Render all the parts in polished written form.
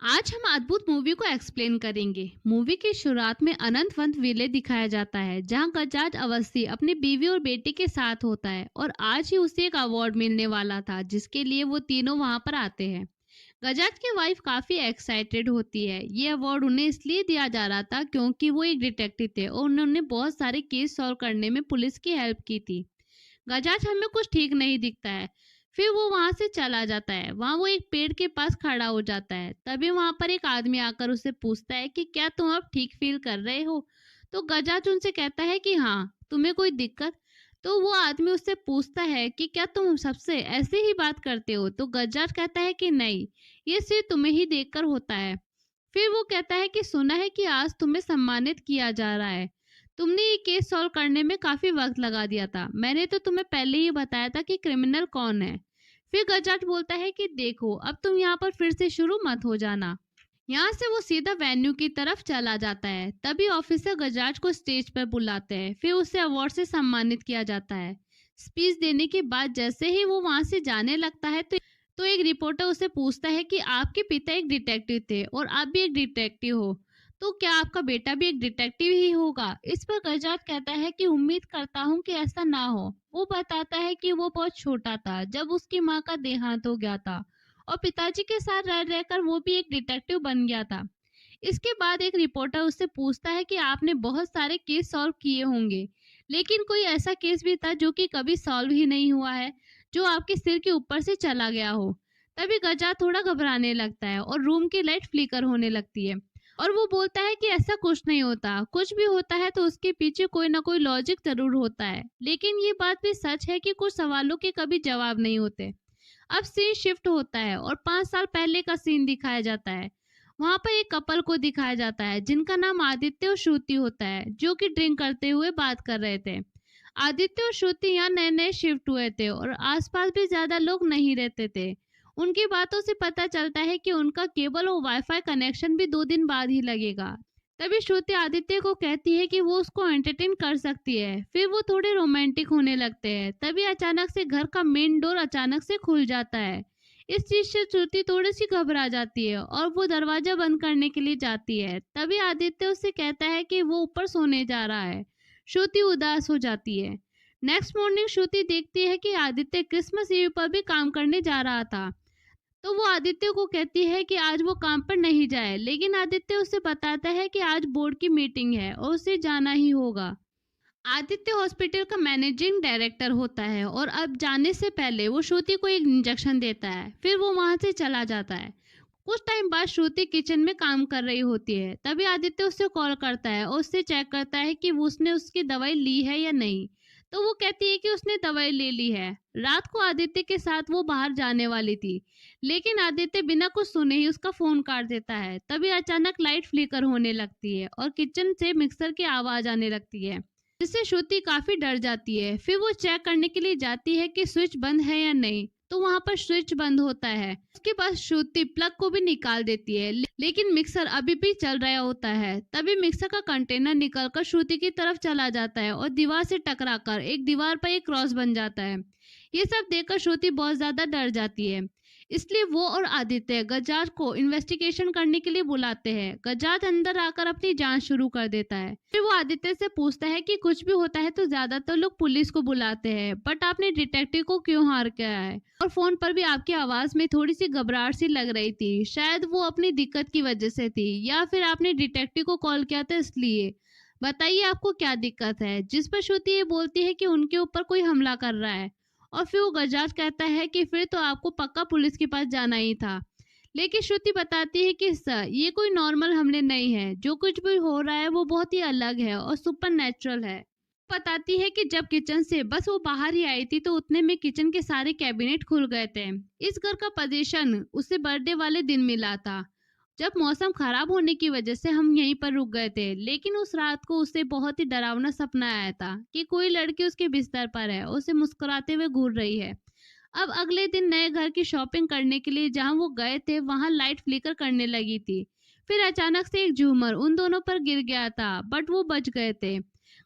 आज हम अद्भुत मूवी को एक्सप्लेन करेंगे। मूवी की शुरुआत में अनंतवंत विले दिखाया जाता है, जहां गजाज अवस्थी अपनी बीवी और बेटी के साथ होता है और आज ही उसे एक अवार्ड मिलने वाला था, जिसके लिए वो तीनों वहां पर आते हैं। गजाज की वाइफ काफी एक्साइटेड होती है। ये अवार्ड उन्हें इसलिए दिया जा रहा था क्योंकि वो एक डिटेक्टिव थे और उन्होंने बहुत सारे केस सॉल्व करने में पुलिस की हेल्प की थी। गजाज हमें कुछ ठीक नहीं दिखता है। फिर वो वहां से चला जाता है। वहां वो एक पेड़ के पास खड़ा हो जाता है। तभी वहां पर एक आदमी आकर उससे पूछता है कि क्या तुम अब ठीक फील कर रहे हो। तो गजाज उनसे कहता है कि हाँ। तुम्हें कोई दिक्कत? तो वो आदमी उससे पूछता है कि क्या तुम सबसे ऐसे ही बात करते हो। तो गजाज कहता है कि नहीं, ये सिर्फ तुम्हें ही देखकर होता है। फिर वो कहता है कि सुना है कि आज तुम्हें सम्मानित किया जा रहा है। तुमने ये केस सॉल्व करने में काफी वक्त लगा दिया था। मैंने तो तुम्हें पहले ही बताया था कि क्रिमिनल कौन है। फिर गजाट बोलता है कि देखो, अब तुम यहाँ पर फिर से शुरू मत हो जाना। यहाँ से वो सीधा वेन्यू की तरफ चला जाता है। तभी ऑफिसर गजाज को स्टेज पर बुलाते हैं। फिर उसे अवार्ड से सम्मानित किया जाता है। स्पीच देने के बाद जैसे ही वो वहां से जाने लगता है तो एक रिपोर्टर उसे पूछता है कि आपके पिता एक डिटेक्टिव थे और आप भी एक डिटेक्टिव हो, तो क्या आपका बेटा भी एक डिटेक्टिव ही होगा? इस पर गजात कहता है कि उम्मीद करता हूँ कि ऐसा ना हो। वो बताता है कि वो बहुत छोटा था जब उसकी माँ का देहांत हो गया था और पिताजी के साथ रह रहकर वो भी एक डिटेक्टिव बन गया था। इसके बाद एक रिपोर्टर उससे पूछता है कि आपने बहुत सारे केस सॉल्व किए होंगे, लेकिन कोई ऐसा केस भी था जो कि कभी सॉल्व ही नहीं हुआ है, जो आपके सिर के ऊपर से चला गया हो? तभी गजा थोड़ा घबराने लगता है और रूम की लाइट फ्लिकर होने लगती है और वो बोलता है कि ऐसा कुछ नहीं होता। कुछ भी होता है तो उसके पीछे कोई ना कोई लॉजिक जरूर होता है। लेकिन ये बात भी सच है कि कुछ सवालों के कभी जवाब नहीं होते। अब सीन शिफ्ट होता है और 5 साल पहले का सीन दिखाया जाता है। वहां पर एक कपल को दिखाया जाता है जिनका नाम आदित्य और श्रुति होता है, जो कि ड्रिंक करते हुए बात कर रहे थे। आदित्य और श्रुति यहाँ नए नए शिफ्ट हुए थे और आसपास भी ज्यादा लोग नहीं रहते थे। उनकी बातों से पता चलता है कि उनका केबल और वाईफाई कनेक्शन भी 2 दिन बाद ही लगेगा। तभी श्रुति आदित्य को कहती है कि वो उसको एंटरटेन कर सकती है। फिर वो थोड़े रोमांटिक होने लगते हैं। तभी अचानक से घर का मेन डोर अचानक से खुल जाता है। इस चीज से श्रुति थोड़ी सी घबरा जाती है और वो दरवाजा बंद करने के लिए जाती है। तभी आदित्य उससे कहता है कि वो ऊपर सोने जा रहा है। श्रुति उदास हो जाती है। नेक्स्ट मॉर्निंग श्रुति देखती है कि आदित्य क्रिसमस ईव पर भी काम करने जा रहा था। तो वो आदित्य को कहती है कि आज वो काम पर नहीं जाए, लेकिन आदित्य उसे बताता है कि आज बोर्ड की मीटिंग है और उसे जाना ही होगा। आदित्य हॉस्पिटल का मैनेजिंग डायरेक्टर होता है और अब जाने से पहले वो श्रुति को एक इंजेक्शन देता है। फिर वो वहां से चला जाता है। कुछ टाइम बाद श्रुति किचन में काम कर रही होती है। तभी आदित्य उससे कॉल करता है और उससे चेक करता है कि उसने उसकी दवाई ली है या नहीं। तो वो कहती है कि उसने दवाई ले ली है। रात को आदित्य के साथ वो बाहर जाने वाली थी, लेकिन आदित्य बिना कुछ सुने ही उसका फोन काट देता है। तभी अचानक लाइट फ्लिकर होने लगती है और किचन से मिक्सर की आवाज आने लगती है, जिससे श्रुति काफी डर जाती है। फिर वो चेक करने के लिए जाती है कि स्विच बंद है या नहीं। तो वहां पर स्विच बंद होता है। उसके बाद श्रुति प्लग को भी निकाल देती है, लेकिन मिक्सर अभी भी चल रहा होता है। तभी मिक्सर का कंटेनर निकलकर श्रुति की तरफ चला जाता है और दीवार से टकराकर एक दीवार पर एक क्रॉस बन जाता है। ये सब देखकर श्रुति बहुत ज्यादा डर जाती है। इसलिए वो और आदित्य गजाज को इन्वेस्टिगेशन करने के लिए बुलाते हैं। गजाज अंदर आकर अपनी जांच शुरू कर देता है। फिर वो आदित्य से पूछता है कि कुछ भी होता है तो ज्यादातर लोग पुलिस को बुलाते हैं, बट आपने डिटेक्टिव को क्यों हार किया है? और फोन पर भी आपकी आवाज में थोड़ी सी घबराहट सी लग रही थी। शायद वो अपनी दिक्कत की वजह से थी, या फिर आपने डिटेक्टिव को कॉल किया था इसलिए। बताइए आपको क्या दिक्कत है? जिस पर श्रुति ये बोलती है कि उनके ऊपर कोई हमला कर रहा है। और फिर वो गजाज कहता है कि फिर तो आपको पक्का पुलिस के पास जाना ही था। लेकिन श्रुति बताती है कि सर, ये कोई नॉर्मल हमले नहीं है। जो कुछ भी हो रहा है वो बहुत ही अलग है और सुपर नेचुरल है। बताती है कि जब किचन से बस वो बाहर ही आई थी तो उतने में किचन के सारे कैबिनेट खुल गए थे। इस घर का पोजीशन उसे बर्थडे वाले दिन मिला था, जब मौसम खराब होने की वजह से हम यहीं पर रुक गए थे। लेकिन उस रात को उसे बहुत ही डरावना सपना आया था कि कोई लड़की उसके बिस्तर पर है, उसे मुस्कुराते हुए घूर रही है। अब अगले दिन नए घर की शॉपिंग करने के लिए जहां वो गए थे वहां लाइट फ्लिकर करने लगी थी। फिर अचानक से एक झूमर उन दोनों पर गिर गया था, बट वो बच गए थे।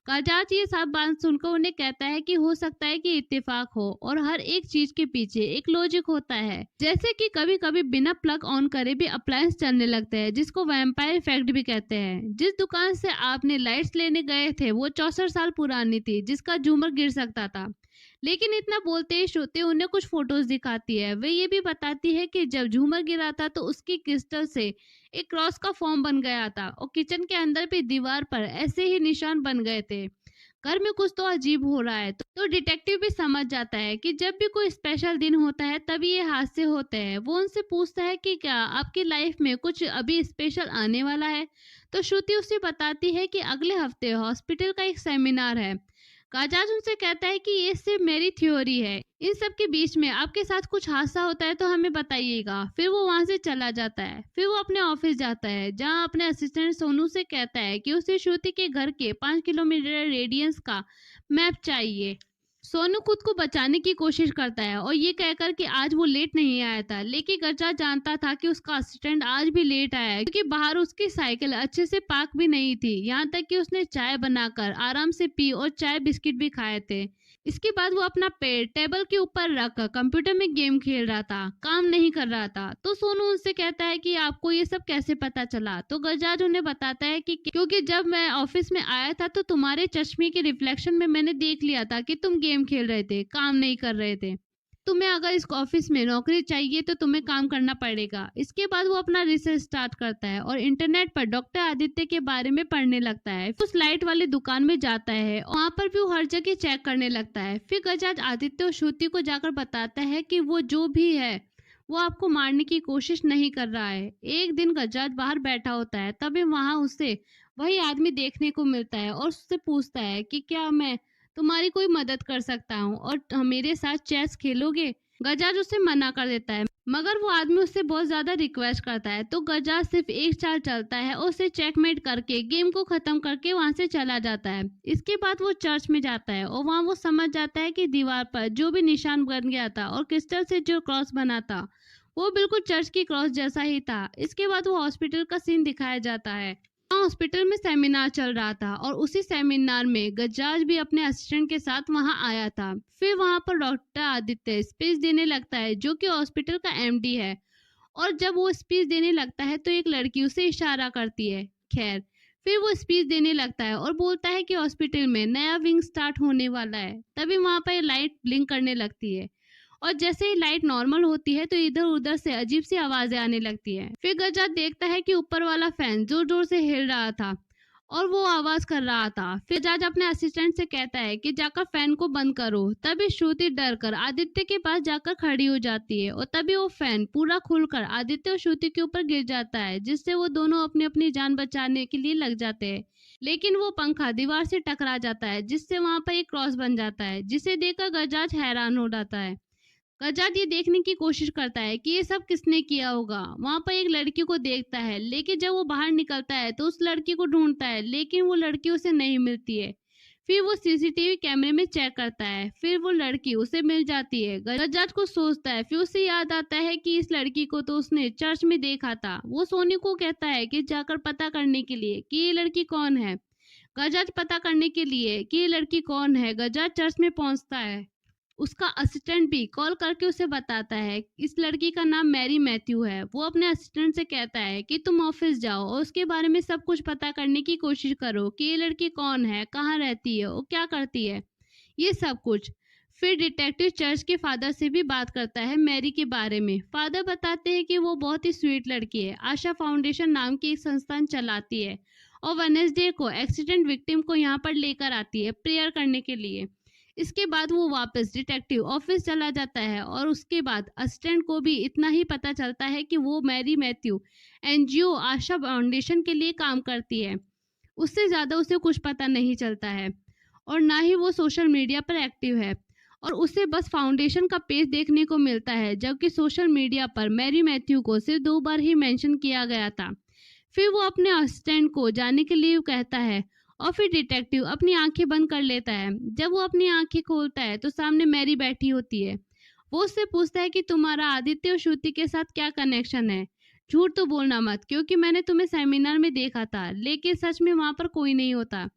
गजाज ये सब बात सुनकर उन्हें कहता है कि हो सकता है कि इत्तेफाक हो और हर एक चीज के पीछे एक लॉजिक होता है। जैसे कि कभी कभी बिना प्लग ऑन करे भी अप्लायंस चलने लगते हैं, जिसको वैम्पायर इफेक्ट भी कहते हैं। जिस दुकान से आपने लाइट्स लेने गए थे वो 64 साल पुरानी थी, जिसका झूमर गिर सकता था। लेकिन इतना बोलते ही श्रुति उन्हें कुछ फोटोज दिखाती है। वे ये भी बताती है कि जब झूमर गिरा था तो उसकी क्रिस्टल से एक क्रॉस का फॉर्म बन गया था और किचन के अंदर भी दीवार पर ऐसे ही निशान बन गए थे। घर में कुछ तो अजीब हो रहा है। तो डिटेक्टिव भी समझ जाता है कि जब भी कोई स्पेशल दिन होता है तभी ये हादसे होते हैं। वो उनसे पूछता है कि क्या आपकी लाइफ में कुछ अभी स्पेशल आने वाला है। तो श्रुति उसे बताती है कि अगले हफ्ते हॉस्पिटल का एक सेमिनार है। काजाज उनसे कहता है कि ये सिर्फ मेरी थ्योरी है, इन सब के बीच में आपके साथ कुछ हादसा होता है तो हमें बताइएगा। फिर वो वहां से चला जाता है। फिर वो अपने ऑफिस जाता है, जहां अपने असिस्टेंट सोनू से कहता है कि उसे श्रुति के घर के 5 किलोमीटर रेडियंस का मैप चाहिए। सोनू खुद को बचाने की कोशिश करता है और ये कहकर कि आज वो लेट नहीं आया था, लेकिन गजा जानता था कि उसका असिस्टेंट आज भी लेट आया है, क्योंकि बाहर उसकी साइकिल अच्छे से पार्क भी नहीं थी। यहाँ तक कि उसने चाय बनाकर आराम से पी और चाय बिस्किट भी खाए थे। इसके बाद वो अपना पैर टेबल के ऊपर रखकर कंप्यूटर में गेम खेल रहा था, काम नहीं कर रहा था। तो सोनू उनसे कहता है कि आपको ये सब कैसे पता चला। तो गजाज उन्हें बताता है कि क्योंकि जब मैं ऑफिस में आया था तो तुम्हारे चश्मे के रिफ्लेक्शन में मैंने देख लिया था कि तुम गेम खेल रहे थे, काम नहीं कर रहे थे। तुम्हें अगर इस ऑफिस में नौकरी चाहिए तो तुम्हें काम करना पड़ेगा। इसके बाद वो अपना रिसर्च स्टार्ट करता है और इंटरनेट पर डॉक्टर आदित्य के बारे में पढ़ने लगता है। उस लाइट वाली दुकान में जाता है और वहाँ पर भी वो हर जगह चेक करने लगता है। फिर गजाज आदित्य और श्रुति को जाकर बताता है कि वो जो भी है वो आपको मारने की कोशिश नहीं कर रहा है। एक दिन गजाज बाहर बैठा होता है, तभी वहां उसे वही आदमी देखने को मिलता है और उससे पूछता है कि क्या मैं तुम्हारी कोई मदद कर सकता हूँ और मेरे साथ चेस खेलोगे। गजाज उसे मना कर देता है, मगर वो आदमी उससे बहुत ज्यादा रिक्वेस्ट करता है। तो गजाज सिर्फ एक चाल चलता है और उसे चेकमेट करके गेम को खत्म करके वहां से चला जाता है। इसके बाद वो चर्च में जाता है और वहां वो समझ जाता है कि दीवार पर जो भी निशान बन गया था और क्रिस्टल से जो क्रॉस बना था वो बिल्कुल चर्च की क्रॉस जैसा ही था। इसके बाद वो हॉस्पिटल का सीन दिखाया जाता है। हॉस्पिटल में सेमिनार चल रहा था और उसी सेमिनार में गजाज भी अपने असिस्टेंट के साथ वहां आया था। फिर वहां पर डॉक्टर आदित्य स्पीच देने लगता है, जो कि हॉस्पिटल का एमडी है। और जब वो स्पीच देने लगता है तो एक लड़की उसे इशारा करती है। खैर, फिर वो स्पीच देने लगता है और बोलता है कि हॉस्पिटल में नया विंग स्टार्ट होने वाला है। तभी वहां पर लाइट ब्लिंक करने लगती है और जैसे ही लाइट नॉर्मल होती है तो इधर उधर से अजीब सी आवाजें आने लगती है। फिर गजात देखता है कि ऊपर वाला फैन जोर जोर से हिल रहा था और वो आवाज कर रहा था। फिर गजात अपने असिस्टेंट से कहता है कि जाकर फैन को बंद करो। तभी श्रुति डर कर आदित्य के पास जाकर खड़ी हो जाती है और तभी वो फैन पूरा खुलकर आदित्य और श्रुति के ऊपर गिर जाता है, जिससे वो दोनों अपनी अपनी जान बचाने के लिए लग जाते हैं। लेकिन वो पंखा दीवार से टकरा जाता है, जिससे वहां पर एक क्रॉस बन जाता है, जिसे देखकर गजात हैरान हो जाता है। गजात ये देखने की कोशिश करता है कि ये सब किसने किया होगा। वहां पर एक लड़की को देखता है, लेकिन जब वो बाहर निकलता है तो उस लड़की को ढूंढता है, लेकिन वो लड़की उसे नहीं मिलती है। फिर वो सीसीटीवी कैमरे में चेक करता है, फिर वो लड़की उसे मिल जाती है। गजात को सोचता है, फिर उसे याद आता है कि इस लड़की को तो उसने चर्च में देखा था। वो सोनी को कहता है कि जाकर पता करने के लिए कि ये लड़की कौन है। गजात पता करने के लिए कि ये लड़की कौन है गजात चर्च में पहुंचता है। उसका असिस्टेंट भी कॉल करके उसे बताता है इस लड़की का नाम मैरी मैथ्यू है। वो अपने असिस्टेंट से कहता है कि तुम ऑफिस जाओ और उसके बारे में सब कुछ पता करने की कोशिश करो कि ये लड़की कौन है, कहाँ रहती है और क्या करती है, ये सब कुछ। फिर डिटेक्टिव चर्च के फादर से भी बात करता है मैरी के बारे में। फादर बताते हैं कि वो बहुत ही स्वीट लड़की है, आशा फाउंडेशन नाम की एक संस्थान चलाती है और वेडनेसडे को एक्सीडेंट विक्टिम को यहाँ पर लेकर आती है प्रेयर करने के लिए। इसके बाद वो वापस डिटेक्टिव ऑफिस चला जाता है और उसके बाद असिस्टेंट को भी इतना ही पता चलता है कि वो मैरी मैथ्यू एनजीओ आशा फाउंडेशन के लिए काम करती है। उससे ज़्यादा उसे कुछ पता नहीं चलता है और ना ही वो सोशल मीडिया पर एक्टिव है और उसे बस फाउंडेशन का पेज देखने को मिलता है, जबकि सोशल मीडिया पर मैरी मैथ्यू को सिर्फ 2 बार ही मेंशन किया गया था। फिर वो अपने असिस्टेंट को जाने के लिए कहता है और फिर डिटेक्टिव अपनी आंखें बंद कर लेता है। जब वो अपनी आंखें खोलता है तो सामने मैरी बैठी होती है। वो उससे पूछता है कि तुम्हारा आदित्य और श्रुति के साथ क्या कनेक्शन है। झूठ तो बोलना मत, क्योंकि मैंने तुम्हें सेमिनार में देखा था, लेकिन सच में वहां पर कोई नहीं होता।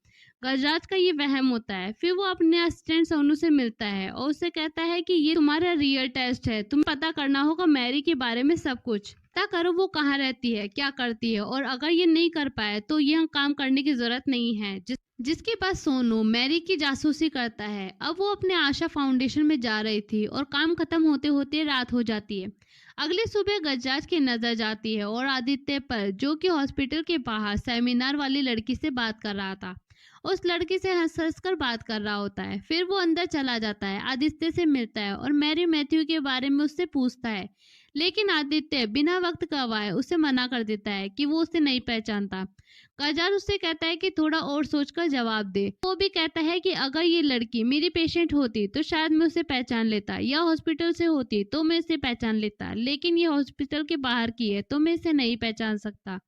गजराज का ये वहम होता है। फिर वो अपने असिस्टेंट सोनू से मिलता है और उससे कहता है कि ये तुम्हारा रियल टेस्ट है, तुम्हें पता करना होगा मैरी के बारे में सब कुछ। पता करो वो कहाँ रहती है, क्या करती है, और अगर ये नहीं कर पाए तो यह काम करने की जरूरत नहीं है जिसके पास सोनू मैरी की जासूसी करता है। अब वो अपने आशा फाउंडेशन में जा रही थी और काम खत्म होते होते रात हो जाती है। अगली सुबह गजराज की नजर जाती है और आदित्य पर, जो कि हॉस्पिटल के बाहर सेमिनार वाली लड़की से बात कर रहा था। उस लड़की से हंस हंस कर बात कर रहा होता है। फिर वो अंदर चला जाता है, आदित्य से मिलता है और मैरी मैथ्यू के बारे में उससे पूछता है। लेकिन आदित्य बिना वक्त गवाए उसे मना कर देता है कि वो उसे नहीं पहचानता। गजराज उससे कहता है कि थोड़ा और सोचकर जवाब दे। वो भी कहता है कि अगर ये लड़की मेरी पेशेंट होती तो शायद मैं उसे पहचान लेता, या हॉस्पिटल से होती तो मैं इसे पहचान लेता, लेकिन ये हॉस्पिटल के बाहर की है तो मैं इसे नहीं पहचान सकता।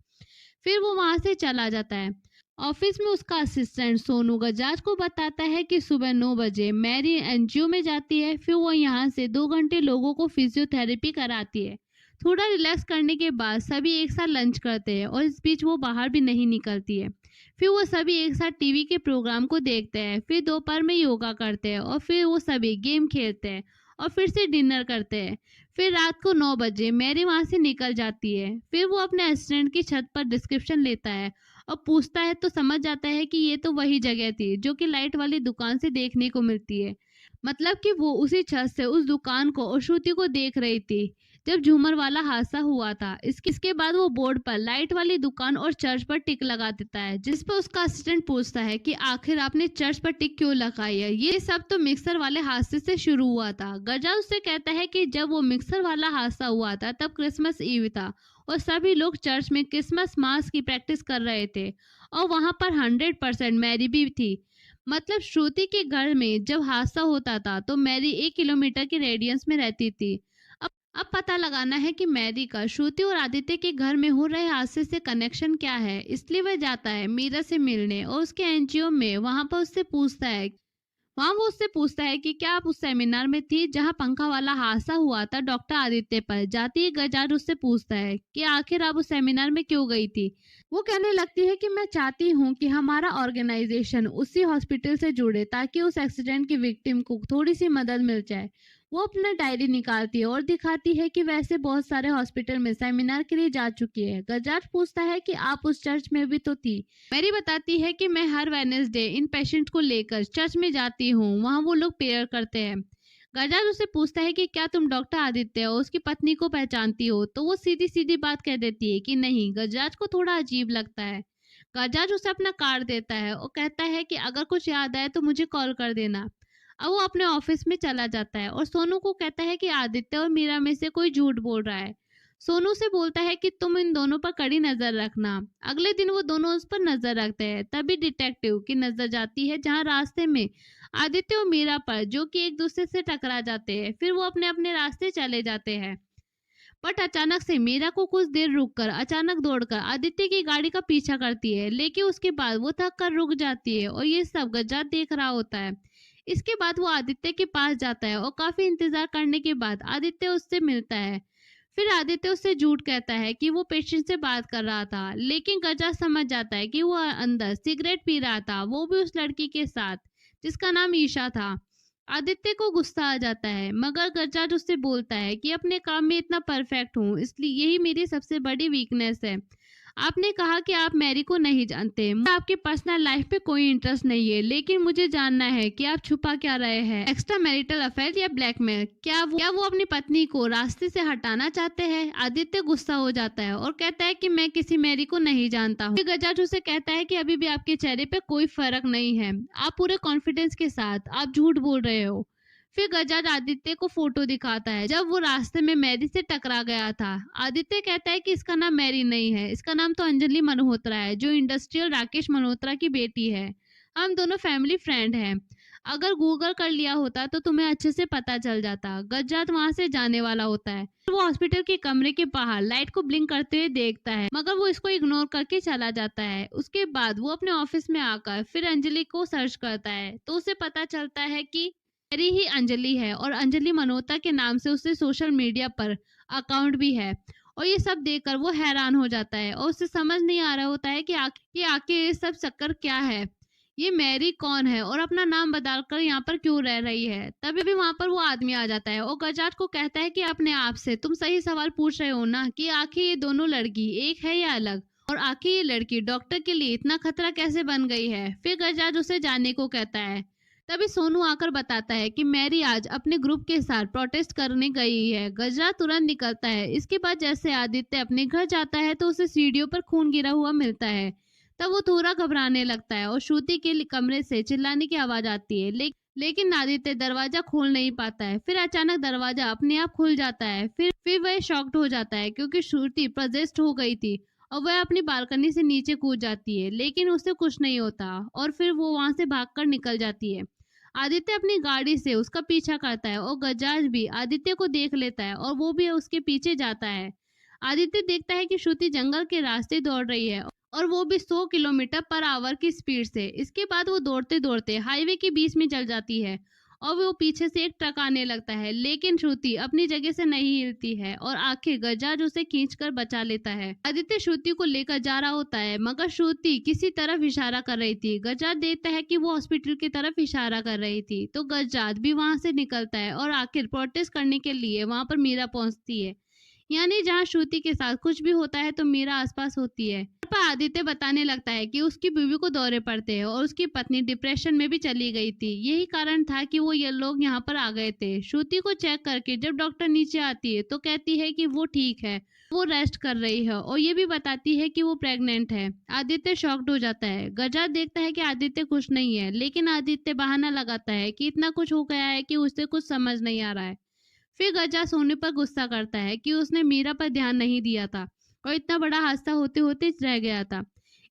फिर वो वहां से चला जाता है। ऑफिस में उसका असिस्टेंट सोनू गजराज को बताता है कि सुबह 9 बजे मैरी एनजीओ में जाती है। फिर वो यहाँ से 2 घंटे लोगों को फिजियोथेरेपी कराती है। थोड़ा रिलैक्स करने के बाद सभी एक साथ लंच करते हैं और इस बीच वो बाहर भी नहीं निकलती है। फिर वो सभी एक साथ टीवी के प्रोग्राम को देखते हैं। फिर दोपहर में योगा करते हैं और फिर वो सभी गेम खेलते हैं और फिर से डिनर करते हैं। फिर रात को 9 बजे मैरी वहाँ से निकल जाती है। फिर वो अपने असिस्टेंट की छत पर डिस्क्रिप्शन लेता है और पूछता है तो समझ जाता है कि ये तो वही जगह थी जो कि लाइट वाली दुकान से देखने को मिलती है। मतलब कि वो उसी छत से उस दुकान को और श्रुति को देख रही थी जब झूमर वाला हादसा हुआ था। इसके बाद वो बोर्ड पर लाइट वाली दुकान और चर्च पर टिक लगा देता है, जिस पर उसका असिस्टेंट पूछता है कि आखिर आपने चर्च पर टिक क्यों लगाई है। ये सब तो मिक्सर वाले हादसे से शुरू हुआ था। गजराज उससे कहता है कि जब वो मिक्सर वाला हादसा हुआ था तब क्रिसमस ईव था और सभी लोग चर्च में क्रिसमस मास की प्रैक्टिस कर रहे थे और वहां पर 100% मैरी भी थी। मतलब श्रुति के घर में जब हादसा होता था तो मैरी 1 किलोमीटर की रेडियंस में रहती थी। अब पता लगाना है कि मैरी का श्रुति और आदित्य के घर में हो रहे हादसे से कनेक्शन क्या है। इसलिए वह जाता है मीरा से मिलने और उसके एनजीओ में। वहां वो उससे पूछता है कि क्या आप उस सेमिनार में थी जहां पंखा वाला हादसा हुआ था डॉक्टर आदित्य पर। जाती ही गजराज उससे पूछता है कि आखिर आप उस सेमिनार में क्यों गई थी। वो कहने लगती है कि मैं चाहती हूँ कि हमारा ऑर्गेनाइजेशन उसी हॉस्पिटल से जुड़े ताकि उस एक्सीडेंट की विक्टिम को थोड़ी सी मदद मिल जाए। वो अपना डायरी निकालती है और दिखाती है कि वैसे बहुत सारे हॉस्पिटल में सेमिनार के लिए जा चुकी है। गजराज पूछता है कि आप उस चर्च में भी तो थी। मैरी बताती है कि मैं हर वेडनेसडे इन पेशेंट को लेकर चर्च में जाती हूँ, वहाँ वो लोग प्रेयर करते हैं। गजराज उससे पूछता है कि क्या तुम डॉक्टर आदित्य और उसकी पत्नी को पहचानती हो, तो वो सीधी सीधी बात कह देती है कि नहीं। गजराज को थोड़ा अजीब लगता है। गजराज उसे अपना कार्ड देता है और कहता है कि अगर कुछ याद आए तो मुझे कॉल कर देना। अब वो अपने ऑफिस में चला जाता है और सोनू को कहता है कि आदित्य और मीरा में से कोई झूठ बोल रहा है। सोनू से बोलता है कि तुम इन दोनों पर कड़ी नजर रखना। अगले दिन वो दोनों उस पर नजर रखते हैं। तभी डिटेक्टिव की नजर जाती है जहां रास्ते में आदित्य और मीरा पर, जो कि एक दूसरे से टकरा जाते हैं। फिर वो अपने अपने रास्ते चले जाते हैं। बट अचानक से मीरा को कुछ देर रुककर अचानक दौड़कर आदित्य की गाड़ी का पीछा करती है, लेकिन उसके बाद वो थक कर रुक जाती है और ये सब गजराज देख रहा होता है। इसके बाद वो आदित्य के पास जाता है और काफी इंतजार करने के बाद आदित्य उससे मिलता है। फिर आदित्य उससे झूठ कहता है कि वो पेशेंट से बात कर रहा था, लेकिन गजराज समझ जाता है कि वो अंदर सिगरेट पी रहा था, वो भी उस लड़की के साथ जिसका नाम ईशा था। आदित्य को गुस्सा आ जाता है, मगर गजराज उससे बोलता है कि अपने काम में इतना परफेक्ट हूँ, इसलिए यही मेरी सबसे बड़ी वीकनेस है। आपने कहा कि आप मैरी को नहीं जानते, मुझे आपके पर्सनल लाइफ पे कोई इंटरेस्ट नहीं है, लेकिन मुझे जानना है कि आप छुपा क्या रहे हैं। एक्स्ट्रा मैरिटल अफेयर या ब्लैकमेल? क्या वो अपनी पत्नी को रास्ते से हटाना चाहते हैं? आदित्य गुस्सा हो जाता है और कहता है कि मैं किसी मैरी को नहीं जानता हूँ। गजराज उसे कहता है कि अभी भी आपके चेहरे पे कोई फर्क नहीं है, आप पूरे कॉन्फिडेंस के साथ आप झूठ बोल रहे हो। फिर गजराज आदित्य को फोटो दिखाता है जब वो रास्ते में मैरी से टकरा गया था। आदित्य कहता है कि इसका नाम मैरी नहीं है, इसका नाम तो अंजलि मल्होत्रा है, जो इंडस्ट्रियल राकेश मल्होत्रा की बेटी है। हम दोनों फैमिली फ्रेंड हैं। अगर गूगल कर लिया होता तो तुम्हें अच्छे से पता चल जाता। गजराज वहां से जाने वाला होता है। वो हॉस्पिटल के कमरे के बाहर लाइट को ब्लिंक करते हुए देखता है, मगर वो इसको इग्नोर करके चला जाता है। उसके बाद वो अपने ऑफिस में आकर फिर अंजलि को सर्च करता है, तो उसे पता चलता है कि मैरी ही अंजलि है और अंजलि मल्होत्रा के नाम से उससे सोशल मीडिया पर अकाउंट भी है। और ये सब देखकर वो हैरान हो जाता है और उसे समझ नहीं आ रहा होता है कि आखिर ये सब चक्कर क्या है। ये मैरी कौन है और अपना नाम बदलकर यहाँ पर क्यों रह रही है। तभी भी वहाँ पर वो आदमी आ जाता है और गजाज को कहता है कि अपने आप से तुम सही सवाल पूछ रहे हो ना कि आखिर ये दोनों लड़की एक है या अलग, और आखिर ये लड़की डॉक्टर के लिए इतना खतरा कैसे बन गई है। फिर गजाज उसे जाने को कहता है। तभी सोनू आकर बताता है कि मैरी आज अपने ग्रुप के साथ प्रोटेस्ट करने गई है। गजराज तुरंत निकलता है। इसके बाद जैसे आदित्य अपने घर जाता है तो उसे सीढ़ियों पर खून गिरा हुआ मिलता है। तब वो थोड़ा घबराने लगता है और श्रुति के कमरे से चिल्लाने की आवाज आती है, लेकिन आदित्य दरवाजा खोल नहीं पाता है। फिर अचानक दरवाजा अपने आप खुल जाता है। फिर वह शॉक्ड हो जाता है क्योंकि श्रुति पोजेस्ड हो गई थी और वह अपनी बालकनी से नीचे कूद जाती है, लेकिन उसे कुछ नहीं होता और फिर वो वहां से भागकर निकल जाती है। आदित्य अपनी गाड़ी से उसका पीछा करता है और गजाज भी आदित्य को देख लेता है और वो भी उसके पीछे जाता है। आदित्य देखता है कि श्रुति जंगल के रास्ते दौड़ रही है और वो भी 100 किलोमीटर पर आवर की स्पीड से। इसके बाद वो दौड़ते दौड़ते हाईवे के बीच में चल जाती है और वो पीछे से एक ट्रक आने लगता है, लेकिन श्रुति अपनी जगह से नहीं हिलती है और आखिर गजाज उसे खींचकर बचा लेता है। आदित्य श्रुति को लेकर जा रहा होता है मगर श्रुति किसी तरफ इशारा कर रही थी। गजाज देखता है कि वो हॉस्पिटल की तरफ इशारा कर रही थी, तो गजाज भी वहां से निकलता है और आखिर प्रोटेस्ट करने के लिए वहां पर मीरा पहुंचती है। यानी जहाँ श्रुति के साथ कुछ भी होता है तो मीरा आसपास होती है। पर आदित्य बताने लगता है कि उसकी बीवी को दौरे पड़ते हैं और उसकी पत्नी डिप्रेशन में भी चली गई थी। यही कारण था कि वो ये लोग यहाँ पर आ गए थे। श्रुति को चेक करके जब डॉक्टर नीचे आती है तो कहती है कि वो ठीक है, वो रेस्ट कर रही है और ये भी बताती है कि वो प्रेग्नेंट है। आदित्य शॉक्ड हो जाता है। गजाज देखता है कि आदित्य खुश नहीं है, लेकिन आदित्य बहाना लगाता है कि इतना कुछ हो गया है कि उसे कुछ समझ नहीं आ रहा है। फिर गजा सोने पर गुस्सा करता है कि उसने मीरा पर ध्यान नहीं दिया था और इतना बड़ा हादसा होते होते रह गया था।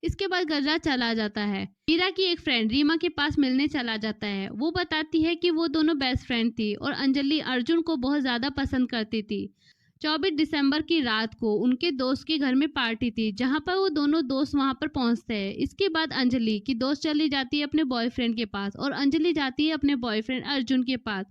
इसके बाद गजा चला जाता है। मीरा की एक फ्रेंड रीमा के पास मिलने चला जाता है। वो बताती है कि वो दोनों बेस्ट फ्रेंड थी और अंजलि अर्जुन को बहुत ज्यादा पसंद करती थी। 24 दिसंबर की रात को उनके दोस्त के घर में पार्टी थी, जहां पर वो दोनों दोस्त वहां पर पहुंचते हैं। इसके बाद अंजलि की दोस्त चली जाती है अपने बॉयफ्रेंड के पास और अंजलि जाती है अपने बॉयफ्रेंड अर्जुन के पास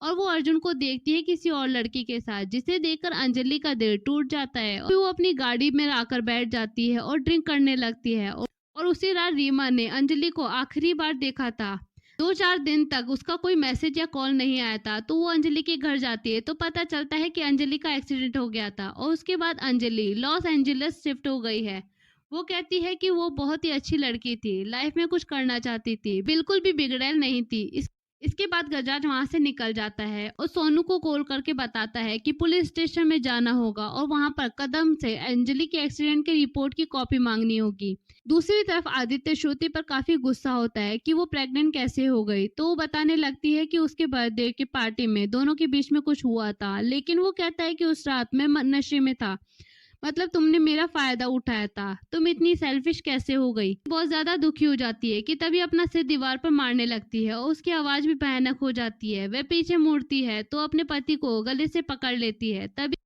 और वो अर्जुन को देखती है किसी और लड़की के साथ, जिसे देखकर अंजलि का दिल टूट जाता है और वो अपनी गाड़ी में आकर बैठ जाती है और ड्रिंक करने लगती है। और उसी रात रीमा ने अंजलि को आखिरी बार देखा था। 2-4 दिन तक उसका कोई मैसेज या कॉल नहीं आया था, तो वो अंजलि के घर जाती है तो पता चलता है कि अंजलि का एक्सीडेंट हो गया था और उसके बाद अंजलि लॉस एंजलिस शिफ्ट हो गई है। वो कहती है कि वो बहुत ही अच्छी लड़की थी, लाइफ में कुछ करना चाहती थी, बिल्कुल भी बिगड़ैल नहीं थी। इसके बाद गजाज वहां से निकल जाता है और सोनू को कॉल करके बताता है कि पुलिस स्टेशन में जाना होगा और वहां पर कदम से अंजलि के एक्सीडेंट की रिपोर्ट की कॉपी मांगनी होगी। दूसरी तरफ आदित्य श्रुति पर काफी गुस्सा होता है कि वो प्रेग्नेंट कैसे हो गई, तो वो बताने लगती है कि उसके बर्थडे की पार्टी में दोनों के बीच में कुछ हुआ था, लेकिन वो कहता है कि उस रात में नशे में था, मतलब तुमने मेरा फायदा उठाया था, तुम इतनी सेल्फिश कैसे हो गई। बहुत ज्यादा दुखी हो जाती है कि तभी अपना सिर दीवार पर मारने लगती है और उसकी आवाज भी भयानक हो जाती है। वह पीछे मुड़ती है तो अपने पति को गले से पकड़ लेती है। तभी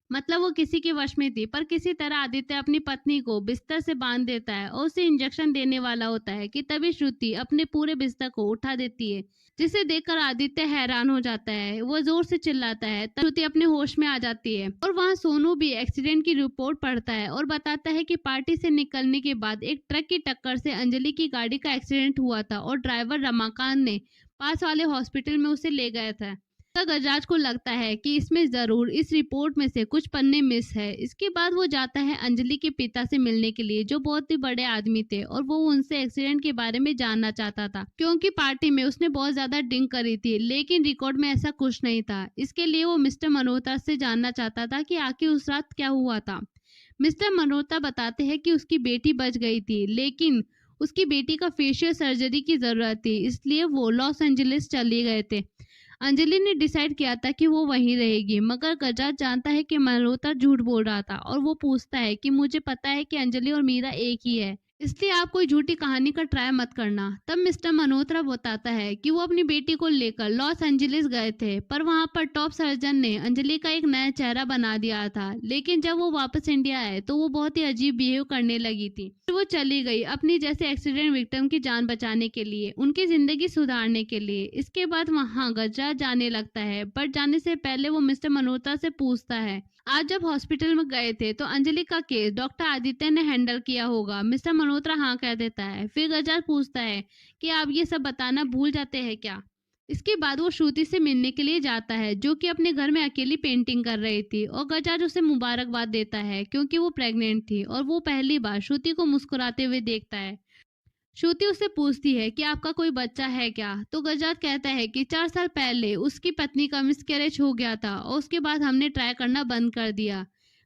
मतलब वो किसी के वश में थी, पर किसी तरह आदित्य अपनी पत्नी को बिस्तर से बांध देता है और उसे इंजेक्शन देने वाला होता है कि तभी श्रुति अपने पूरे बिस्तर को उठा देती है, जिसे देखकर आदित्य हैरान हो जाता है। वो जोर से चिल्लाता है, तब श्रुति अपने होश में आ जाती है और वहाँ सोनू भी एक्सीडेंट की रिपोर्ट पढ़ता है और बताता है कि पार्टी से निकलने के बाद एक ट्रक की टक्कर से अंजलि की गाड़ी का एक्सीडेंट हुआ था और ड्राइवर रमाकांत ने पास वाले हॉस्पिटल में उसे ले गया था। तब गजराज को लगता है कि इसमें जरूर इस रिपोर्ट में से कुछ पन्ने मिस है। इसके बाद वो जाता है अंजलि के पिता से मिलने के लिए, जो बहुत ही बड़े आदमी थे और वो उनसे एक्सीडेंट के बारे में जानना चाहता था, क्योंकि पार्टी में उसने बहुत ज्यादा ड्रिंक करी थी, लेकिन रिकॉर्ड में ऐसा कुछ नहीं था। इसके लिए वो मिस्टर मल्होत्रा से जानना चाहता था कि आखिर उस रात क्या हुआ था। मिस्टर मल्होत्रा बताते हैं कि उसकी बेटी बच गई थी, लेकिन उसकी बेटी का फेशियल सर्जरी की जरूरत थी, इसलिए वो लॉस एंजलिस चले गए थे। अंजलि ने डिसाइड किया था कि वो वहीं रहेगी, मगर गजराज जानता है कि मल्होत्रा झूठ बोल रहा था और वो पूछता है कि मुझे पता है कि अंजलि और मीरा एक ही है, इसलिए आप कोई झूठी कहानी का ट्राई मत करना। तब मिस्टर मल्होत्रा बताता है कि वो अपनी बेटी को लेकर लॉस एंजलिस गए थे, पर वहां पर टॉप सर्जन ने अंजलि का एक नया चेहरा बना दिया था, लेकिन जब वो वापस इंडिया आए तो वो बहुत ही अजीब बिहेव करने लगी थी। फिर वो चली गई अपनी जैसे एक्सीडेंट विक्टिम की जान बचाने के लिए, उनकी जिंदगी सुधारने के लिए। इसके बाद वहां गजराज जाने लगता है, बट जाने से पहले वो मिस्टर मल्होत्रा से पूछता है आज जब हॉस्पिटल में गए थे तो अंजलि का केस डॉक्टर आदित्य ने हैंडल किया होगा। मिस्टर मल्होत्रा हाँ कह देता है। फिर गजाज पूछता है कि आप ये सब बताना भूल जाते हैं क्या। इसके बाद वो श्रुति से मिलने के लिए जाता है, जो कि अपने घर में अकेली पेंटिंग कर रही थी, और गजाज उसे मुबारकबाद देता है क्योंकि वो प्रेग्नेंट थी और वो पहली बार श्रुति को मुस्कुराते हुए देखता है। श्रुति उससे पूछती है कि आपका कोई बच्चा है क्या, तो गजात कहता है कि 4 साल पहले उसकी पत्नी का मिसकैरेज हो गया था और उसके बाद हमने ट्राई करना बंद कर दिया।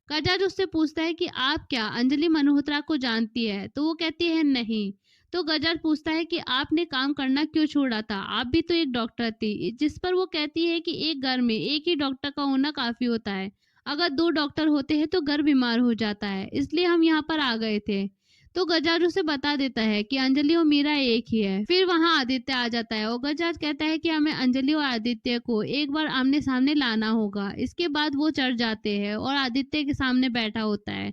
गजात उससे पूछता है कि आप क्या अंजलि मल्होत्रा को जानती है, तो वो कहती है नहीं। तो गजात पूछता है कि आपने काम करना क्यों छोड़ा था, आप भी तो एक डॉक्टर थी, जिस पर वो कहती है कि एक घर में एक ही डॉक्टर का होना काफी होता है, अगर 2 डॉक्टर होते हैं तो घर बीमार हो जाता है, इसलिए हम यहाँ पर आ गए थे। तो गजाज उसे बता देता है कि अंजलि और मीरा एक ही है। फिर वहां आदित्य आ जाता है और गजाज कहता है कि हमें अंजलि और आदित्य को एक बार आमने सामने लाना होगा। इसके बाद वो चढ़ जाते हैं और आदित्य के सामने बैठा होता है।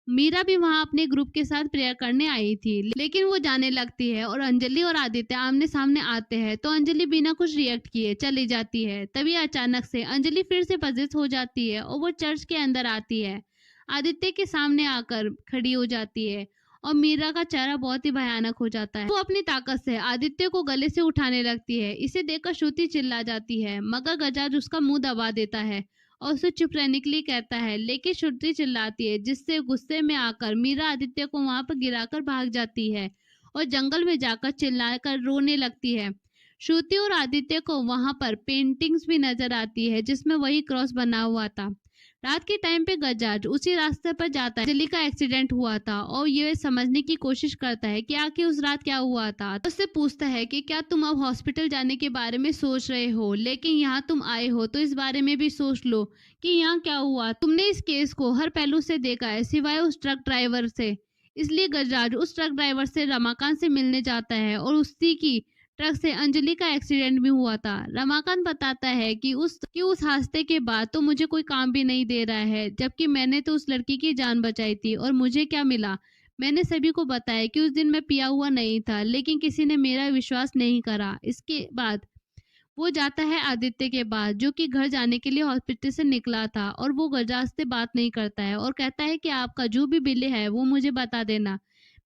मीरा भी वहां अपने ग्रुप के साथ प्रेयर करने आई थी, लेकिन वो जाने लगती है और अंजलि और आदित्य आमने सामने आते हैं तो अंजलि बिना कुछ रिएक्ट किए चली जाती है। तभी अचानक से अंजलि फिर से पजेस हो जाती है और वो चर्च के अंदर आती है, आदित्य के सामने आकर खड़ी हो जाती है और मीरा का चेहरा बहुत ही भयानक हो जाता है। वो अपनी ताकत से आदित्य को गले से उठाने लगती है। इसे देखकर श्रुति चिल्ला जाती है, मगर गजाज उसका मुंह दबा देता है और उसे चुप रहने के लिए कहता है, लेकिन श्रुति चिल्लाती है, जिससे गुस्से में आकर मीरा आदित्य को वहां पर गिराकर भाग जाती है और जंगल में जाकर चिल्लाकर रोने लगती है। श्रुति और आदित्य को वहां पर पेंटिंग्स भी नजर आती है जिसमें वही क्रॉस बना हुआ था। रात के टाइम पे गजाज उसी रास्ते पर जाता है। अंजलि का एक्सीडेंट हुआ था और ये समझने की कोशिश करता है कि आखिर उस रात क्या हुआ था। उससे पूछता है कि क्या तुम अब हॉस्पिटल जाने के बारे में सोच रहे हो, लेकिन यहाँ तुम आए हो तो इस बारे में भी सोच लो कि यहाँ क्या हुआ। तुमने इस केस को हर पहलू से देखा है सिवाय उस ट्रक ड्राइवर से। इसलिए गजाज उस ट्रक ड्राइवर से रमाकांत से मिलने जाता है और उसी की ट्रक से अंजलि का एक्सीडेंट भी हुआ था। रमाकांत बताता है कि उस हादसे के बाद तो मुझे कोई काम भी नहीं दे रहा है, जबकि मैंने तो उस लड़की की जान बचाई थी और मुझे क्या मिला। मैंने सभी को बताया कि उस दिन मैं पिया हुआ नहीं था, लेकिन किसी ने मेरा विश्वास नहीं करा। इसके बाद वो जाता है आदित्य के पास, जो कि घर जाने के लिए हॉस्पिटल से निकला था, और वो गजाज से बात नहीं करता है और कहता है कि आपका जो भी बिल है वो मुझे बता देना,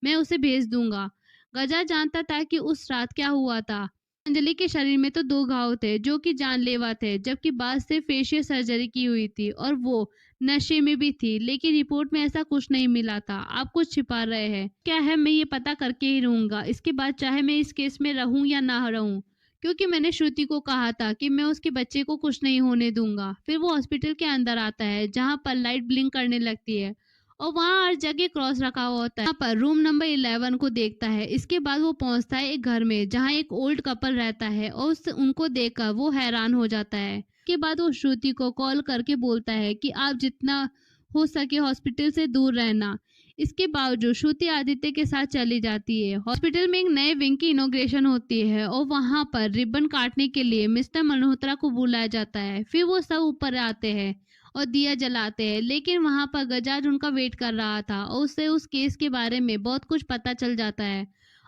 मैं उसे भेज दूंगा। गजा जानता था कि उस रात क्या हुआ था। अंजलि के शरीर में तो 2 घाव थे जो कि जानलेवा थे, जबकि बाद से फेशियल सर्जरी की हुई थी और वो नशे में भी थी, लेकिन रिपोर्ट में ऐसा कुछ नहीं मिला था। आप कुछ छिपा रहे हैं। क्या है, मैं ये पता करके ही रहूंगा, इसके बाद चाहे मैं इस केस में रहूं या ना रहूं, क्योंकि मैंने श्रुति को कहा था कि मैं उसके बच्चे को कुछ नहीं होने दूंगा। फिर वो हॉस्पिटल के अंदर आता है जहां पर लाइट ब्लिंक करने लगती है और वहां हर जगह क्रॉस रखा हुआ होता है। यहाँ पर रूम नंबर 11 को देखता है। इसके बाद वो पहुंचता है एक घर में जहां एक ओल्ड कपल रहता है और उनको देखकर वो हैरान हो जाता है। इसके बाद वो श्रुति को कॉल करके बोलता है कि आप जितना हो सके हॉस्पिटल से दूर रहना। इसके बावजूद श्रुति आदित्य के साथ चली जाती है। हॉस्पिटल में एक नए विंग की इनॉग्रेशन होती है और वहां पर रिबन काटने के लिए मिस्टर मल्होत्रा को बुलाया जाता है। फिर वो सब ऊपर आते हैं और दिया जलाते हैं, लेकिन वहां पर गजाज उनका वेट कर रहा था और उससे उस केस के बारे में बहुत कुछ पता चल जाता है।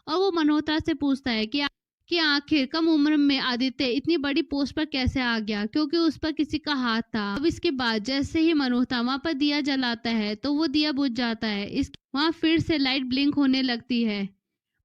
और वो मल्होत्रा से पूछता है कि आखिर कम उम्र में आदित्य इतनी बड़ी पोस्ट पर कैसे आ गया, क्योंकि उस पर किसी का हाथ था। अब इसके बाद जैसे ही मल्होत्रा वहां पर दिया जलाता है तो वो दिया बुझ जाता है। इस वहां फिर से लाइट ब्लिंक होने लगती है।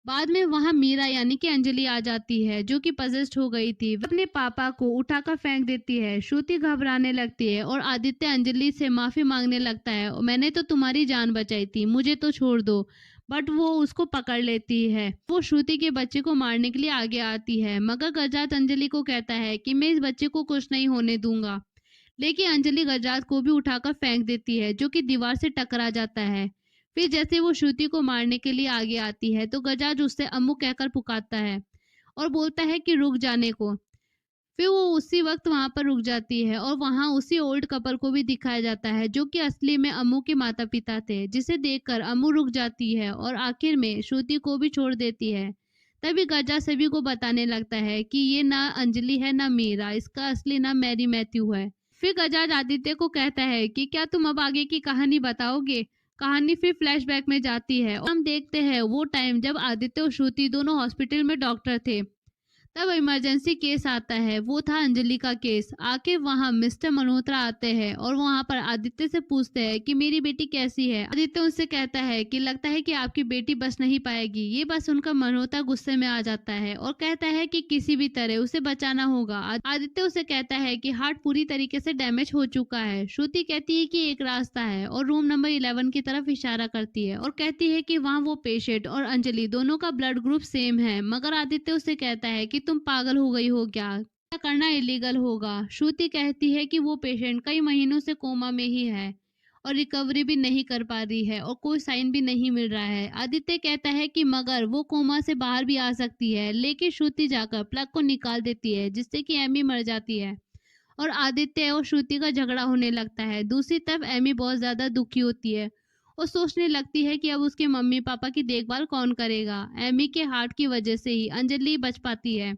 बाद में वहां मीरा यानी कि अंजलि आ जाती है, जो कि पजेस्ट हो गई थी। वो अपने पापा को उठाकर फेंक देती है। श्रुति घबराने लगती है और आदित्य अंजलि से माफी मांगने लगता है, मैंने तो तुम्हारी जान बचाई थी, मुझे तो छोड़ दो। बट वो उसको पकड़ लेती है। वो श्रुति के बच्चे को मारने के लिए आगे आती है, मगर गजात अंजलि को कहता है कि मैं इस बच्चे को कुछ नहीं होने दूंगा। लेकिन अंजलि गजात को भी उठाकर फेंक देती है, जो कि दीवार से टकरा जाता है। फिर जैसे वो श्रुति को मारने के लिए आगे आती है तो गजाज उससे अम्मू कहकर पुकारता है और बोलता है कि रुक जाने को। फिर वो उसी वक्त वहां पर रुक जाती है और वहां उसी ओल्ड कपल को भी दिखाया जाता है, जो कि असली में अम्मू के माता पिता थे, जिसे देखकर अम्मू रुक जाती है और आखिर में श्रुति को भी छोड़ देती है। तभी गजा सभी को बताने लगता है कि ये ना अंजलि है ना मीरा, इसका असली नाम मैरी मैथ्यू है। फिर गजाज आदित्य को कहता है कि क्या तुम अब आगे की कहानी बताओगे। कहानी फिर फ्लैशबैक में जाती है और हम देखते हैं वो टाइम जब आदित्य और श्रुति दोनों हॉस्पिटल में डॉक्टर थे। तब इमरजेंसी केस आता है, वो था अंजलि का केस। आके वहाँ मिस्टर मल्होत्रा आते हैं और वो वहाँ पर आदित्य से पूछते हैं कि मेरी बेटी कैसी है। आदित्य उनसे कहता है कि लगता है कि आपकी बेटी बच नहीं पाएगी। ये बात सुनकर मल्होत्रा गुस्से में आ जाता है और कहता है कि किसी भी तरह उसे बचाना होगा। आदित्य उसे कहता है कि हार्ट पूरी तरीके से डैमेज हो चुका है। श्रुति कहती है कि एक रास्ता है और रूम नंबर 11 की तरफ इशारा करती है और कहती है कि वहाँ वो पेशेंट और अंजलि दोनों का ब्लड ग्रुप सेम है। मगर आदित्य उसे कहता है कि तुम पागल हो गई हो क्या, ऐसा करना इलीगल होगा। श्रुति कहती है कि वो पेशेंट कई महीनों से कोमा में ही है और रिकवरी भी नहीं कर पा रही है और कोई साइन भी नहीं मिल रहा है। आदित्य कहता है कि मगर वो कोमा से बाहर भी आ सकती है, लेकिन श्रुति जाकर प्लग को निकाल देती है जिससे कि एमी मर जाती है और आदित्य और श्रुति का झगड़ा होने लगता है। दूसरी तरफ एमी बहुत ज्यादा दुखी होती है और सोचने लगती है कि अब उसके मम्मी पापा की देखभाल कौन करेगा। एमी के हार्ट की वजह से ही अंजलि बच पाती है,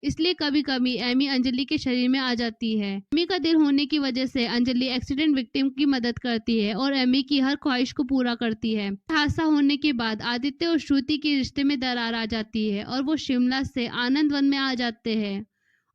इसलिए कभी कभी एमी अंजलि के शरीर में आ जाती है। एमी का दिल होने की वजह से अंजलि एक्सीडेंट विक्टिम की मदद करती है और एमी की हर ख्वाहिश को पूरा करती है। हादसा होने के बाद आदित्य और श्रुति के रिश्ते में दरार आ जाती है और वो शिमला से आनंद वन में आ जाते हैं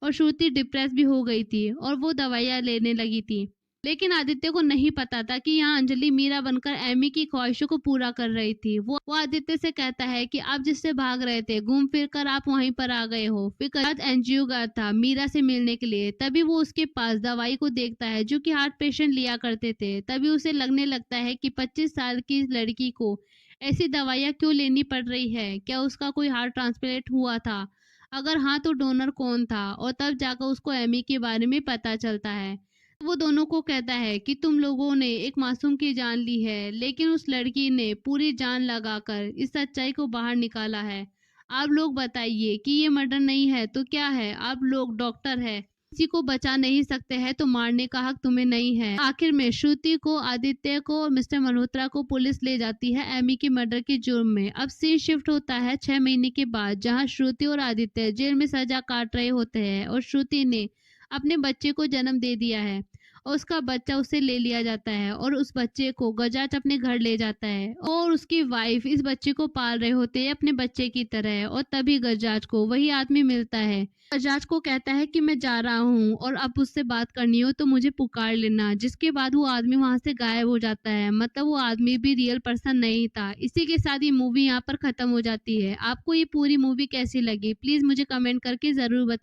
और श्रुति डिप्रेस भी हो गई थी और वो दवाइयाँ लेने लगी थी। लेकिन आदित्य को नहीं पता था कि यहाँ अंजलि मीरा बनकर एमी की ख्वाहिशों को पूरा कर रही थी। वो आदित्य से कहता है कि आप जिससे भाग रहे थे घूम फिर कर आप वहीं पर आ गए हो। फिर कल एनजीओ गया था मीरा से मिलने के लिए, तभी वो उसके पास दवाई को देखता है जो कि हार्ट पेशेंट लिया करते थे। तभी उसे लगने लगता है कि 25 साल की लड़की को ऐसी दवाइयाँ क्यों लेनी पड़ रही है। क्या उसका कोई हार्ट ट्रांसप्लांट हुआ था? अगर हाँ तो डोनर कौन था? और तब जाकर उसको एमी के बारे में पता चलता है। वो दोनों को कहता है कि तुम लोगों ने एक मासूम की जान ली है, लेकिन उस लड़की ने पूरी जान लगाकर इस सच्चाई को बाहर निकाला है। आप लोग बताइए कि ये मर्डर नहीं है तो क्या है? आप लोग डॉक्टर है, किसी को बचा नहीं सकते हैं तो मारने का हक तुम्हें नहीं है। आखिर में श्रुति को, आदित्य को और मिस्टर मल्होत्रा को पुलिस ले जाती है एमी के मर्डर के जुर्म में। अब सीन शिफ्ट होता है 6 महीने के बाद, जहां श्रुति और आदित्य जेल में सजा काट रहे होते हैं और श्रुति ने अपने बच्चे को जन्म दे दिया है और उसका बच्चा उससे ले लिया जाता है और उस बच्चे को गजाच अपने घर ले जाता है और उसकी वाइफ इस बच्चे को पाल रहे होते हैं अपने बच्चे की तरह। और तभी गजाज को वही आदमी मिलता है। गजाज को कहता है कि मैं जा रहा हूँ और अब उससे बात करनी हो तो मुझे पुकार लेना, जिसके बाद वो आदमी वहां से गायब हो जाता है। मतलब वो आदमी भी रियल पर्सन नहीं था। इसी के साथ ये मूवी यहाँ पर खत्म हो जाती है। आपको ये पूरी मूवी कैसी लगी प्लीज मुझे कमेंट करके जरूर बताइए।